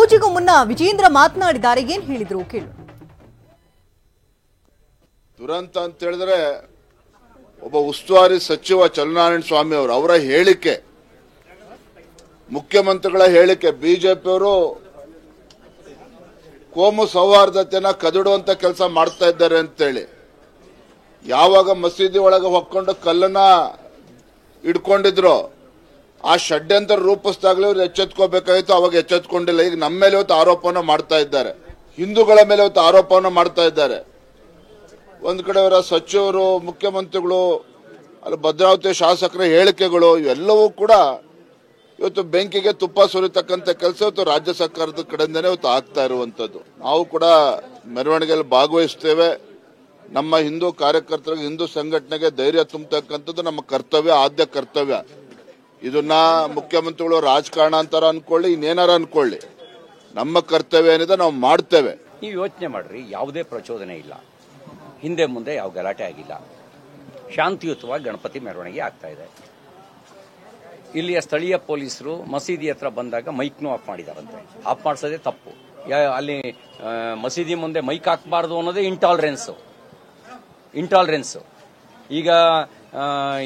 ಪೂಜೆಗೂ ಮುನ್ನ ವಿಜೇಂದ್ರ ಮಾತನಾಡಿದ್ದಾರೆ. ಏನ್ ಹೇಳಿದ್ರು ಕೇಳು. ದುರಂತ ಅಂತ ಹೇಳಿದ್ರೆ ಒಬ್ಬ ಉಸ್ತುವಾರಿ ಸಚಿವ ಚಲನಾರಾಯಣ ಸ್ವಾಮಿ ಅವರ ಹೇಳಿಕೆ, ಮುಖ್ಯಮಂತ್ರಿಗಳ ಹೇಳಿಕೆ, ಬಿಜೆಪಿಯವರು ಕೋಮು ಸೌಹಾರ್ದತೆನ ಕದಡುವಂತ ಕೆಲಸ ಮಾಡ್ತಾ ಇದ್ದಾರೆ ಅಂತೇಳಿ, ಯಾವಾಗ ಮಸೀದಿ ಒಳಗೆ ಹೊಕ್ಕೊಂಡು ಕಲ್ಲನ್ನ ಹಿಡ್ಕೊಂಡಿದ್ರು ಆ ಷಡ್ಯಂತ್ರ ರೂಪಿಸಿದಾಗಲೇ ಇವ್ರು ಎಚ್ಚೆತ್ಕೋಬೇಕಾಗಿತ್ತು, ಅವಾಗ ಎಚ್ಚೆತ್ಕೊಂಡಿಲ್ಲ. ಈಗ ನಮ್ಮ ಮೇಲೆ ಇವತ್ತು ಆರೋಪವನ್ನು ಮಾಡ್ತಾ ಇದ್ದಾರೆ, ಹಿಂದೂಗಳ ಮೇಲೆ ಇವತ್ತು ಆರೋಪವನ್ನು ಮಾಡ್ತಾ ಇದ್ದಾರೆ. ಒಂದ್ ಕಡೆ ಅವರ ಸಚಿವರು, ಮುಖ್ಯಮಂತ್ರಿಗಳು, ಅಲ್ಲಿ ಭದ್ರಾವತಿ ಶಾಸಕರ ಹೇಳಿಕೆಗಳು ಇವೆಲ್ಲವೂ ಕೂಡ ಇವತ್ತು ಬೆಂಕಿಗೆ ತುಪ್ಪ ಸುರಿತಕ್ಕಂಥ ಕೆಲಸ ಇವತ್ತು ರಾಜ್ಯ ಸರ್ಕಾರದ ಕಡೆಯಿಂದನೇ ಇವತ್ತು ಆಗ್ತಾ ಇರುವಂತದ್ದು. ನಾವು ಕೂಡ ಮೆರವಣಿಗೆಯಲ್ಲಿ ಭಾಗವಹಿಸ್ತೇವೆ. ನಮ್ಮ ಹಿಂದೂ ಕಾರ್ಯಕರ್ತರಿಗೆ, ಹಿಂದೂ ಸಂಘಟನೆಗೆ ಧೈರ್ಯ ತುಂಬತಕ್ಕಂಥದ್ದು ನಮ್ಮ ಕರ್ತವ್ಯ, ಆದ್ಯ ಕರ್ತವ್ಯ. ಇದನ್ನ ಮುಖ್ಯಮಂತ್ರಿಗಳು ರಾಜಕಾರಣ ಅಂತಾರ ಅನ್ಕೊಳ್ಳಿ, ಇನ್ನೇನಾರ ಅನ್ಕೊಳ್ಳಿ, ನಮ್ಮ ಕರ್ತವ್ಯ ಏನಿದೆ ನಾವು ಮಾಡ್ತೇವೆ. ನೀವು ಯೋಚನೆ ಮಾಡ್ರಿ, ಯಾವುದೇ ಪ್ರಚೋದನೆ ಇಲ್ಲ, ಹಿಂದೆ ಮುಂದೆ ಯಾವ ಗಲಾಟೆ ಆಗಿಲ್ಲ, ಶಾಂತಿಯುತವಾಗಿ ಗಣಪತಿ ಮೆರವಣಿಗೆ ಆಗ್ತಾ ಇದೆ. ಇಲ್ಲಿಯ ಸ್ಥಳೀಯ ಪೊಲೀಸರು ಮಸೀದಿ ಹತ್ರ ಬಂದಾಗ ಮೈಕ್ನು ಆಫ್ ಮಾಡಿದಾರಂತೆ. ಆಫ್ ಮಾಡಿಸೋದೇ ತಪ್ಪು. ಅಲ್ಲಿ ಮಸೀದಿ ಮುಂದೆ ಮೈಕ್ ಹಾಕಬಾರ್ದು ಅನ್ನೋದೇ ಇಂಟಾಲರೆನ್ಸ್. ಈಗ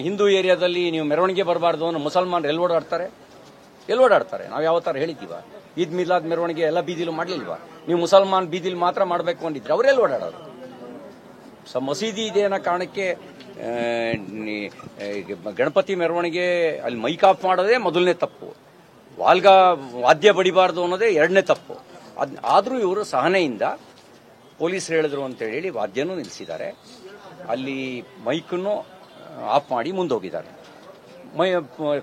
ಹಿಂದೂ ಏರಿಯಾದಲ್ಲಿ ನೀವು ಮೆರವಣಿಗೆ ಬರಬಾರ್ದು ಅನ್ನೋ ಮುಸಲ್ಮಾನರು ಎಲ್ಲಿ ಓಡಾಡ್ತಾರೆ? ನಾವು ಯಾವ ತರ ಹೇಳಿದ್ದೀವ? ಈದ್ ಮಿಲಾದ್ ಮೆರವಣಿಗೆ ಎಲ್ಲ ಬೀದಿಲು ಮಾಡಲಿಲ್ವಾ? ನೀವು ಮುಸಲ್ಮಾನ್ ಬೀದಿಲಿ ಮಾತ್ರ ಮಾಡಬೇಕು ಅಂದಿದ್ರೆ ಅವರೆಲ್ಲಿ ಓಡಾಡೋರು? ಮಸೀದಿ ಇದೆ ಅನ್ನೋ ಕಾರಣಕ್ಕೆ ಗಣಪತಿ ಮೆರವಣಿಗೆ ಅಲ್ಲಿ ಮೈಕ್ ಆಫ್ ಮಾಡೋದೇ ಮೊದಲನೇ ತಪ್ಪು. ವಾದ್ಯ ಬಡಿಬಾರ್ದು ಅನ್ನೋದೇ ಎರಡನೇ ತಪ್ಪು. ಆದರೂ ಇವರು ಸಹನೆಯಿಂದ ಪೊಲೀಸರು ಹೇಳಿದ್ರು ಅಂತ ಹೇಳಿ ವಾದ್ಯನೂ ನಿಲ್ಲಿಸಿದ್ದಾರೆ, ಅಲ್ಲಿ ಮೈಕನ್ನು ಆಫ್ ಮಾಡಿ ಮುಂದೋಗಿದ್ದಾರೆ.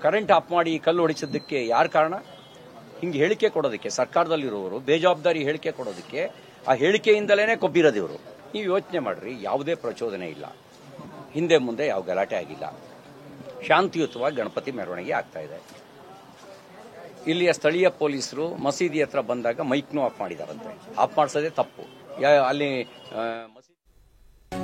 ಕರೆಂಟ್ ಆಫ್ ಮಾಡಿ ಕಲ್ಲು ಹೊಡಿಸಿದ್ದಕ್ಕೆ ಯಾರು ಕಾರಣ? ಹಿಂಗೆ ಹೇಳಿಕೆ ಕೊಡೋದಕ್ಕೆ ಸರ್ಕಾರದಲ್ಲಿರುವವರು ಬೇಜವಾಬ್ದಾರಿ ಹೇಳಿಕೆ ಕೊಡೋದಕ್ಕೆ, ಆ ಹೇಳಿಕೆಯಿಂದಲೇ ಕೊಬ್ಬಿರೋದು ಇವರು. ನೀವು ಯೋಚನೆ ಮಾಡ್ರಿ, ಯಾವುದೇ ಪ್ರಚೋದನೆ ಇಲ್ಲ, ಹಿಂದೆ ಮುಂದೆ ಯಾವ ಗಲಾಟೆ ಆಗಿಲ್ಲ, ಶಾಂತಿಯುತವಾಗಿ ಗಣಪತಿ ಮೆರವಣಿಗೆ ಆಗ್ತಾ ಇದೆ. ಇಲ್ಲಿಯ ಸ್ಥಳೀಯ ಪೊಲೀಸರು ಮಸೀದಿ ಹತ್ರ ಬಂದಾಗ ಮೈಕ್ನು ಆಫ್ ಮಾಡಿದಾರಂತೆ. ಆಫ್ ಮಾಡಿಸೋದೇ ತಪ್ಪು. ಅಲ್ಲಿ